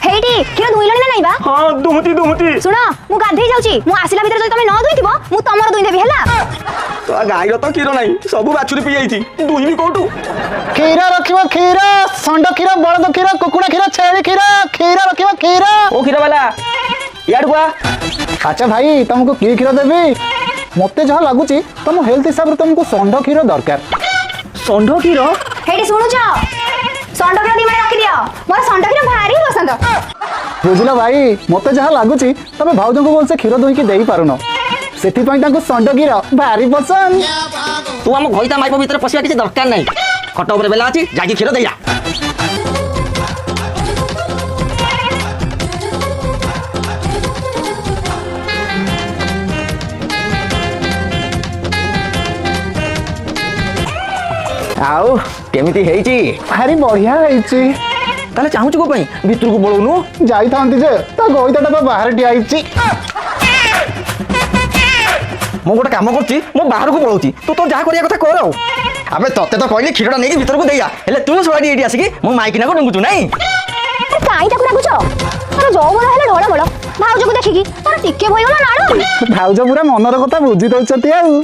Hattie क्षीर दुइलणी ना नहीं बा? हां दुहती सुनो मु गाधेई जाउची मु आसिला भीतर जदि तमे न दुइथिबो मु तमर दुइ देबी हला। तो गाईर तो क्षीर नहीं सब बाछुरी पी जाइछि दुहिबी कोठू क्षीर रखिबो क्षीर षंड क्षीर बळद क्षीर कुकुड़ा क्षीर छेली क्षीर क्षीर रखिबो क्षीर। ओ क्षीर वाला यार बुआ अच्छा भाई तुमको की क्षीर देबी? मते जहा लागुची तुम हेल्थ हिसाब रे तुमको षंड क्षीर दरकार। षंड क्षीर हेटी सुनुच षंड क्षीर दी माने रखि दियो मोर षंड क्षीर भारी पसंद। बुझिला भाई मते जहा लागुची तमे भाउजन को बोलसे क्षीर दोई की देई पारुनो सेठी पई ताको षंड क्षीर भारी पसंद। तू हम घइता माइप भीतर पसिया किछि दरकार नहीं खट ऊपर बेला अछि जागी क्षीर देया। आउ केमिति हेइची? भारी बढ़िया हेइची। ताले चाहूछु को पई भीतर को बोलौनु जाई थांती जे ता गइताटा तो बाहर टियाइची। मु गोटे काम करछि मु बाहर को पळौछि तू तो जा करिया कथा कर। अबे तते तो कहली क्षीरटा नेकी भीतर को देया हेले तू सोडी एडी आसी कि मु माइकिना को डंगुछु नहीं। काई ताकू रागुछ अरे जो बड़ हेले ढोळ बळ भाउज को देखि कि तार टिके भइगला नाडो। भाउज पूरा मनर कथा बुझी दउछती आउ।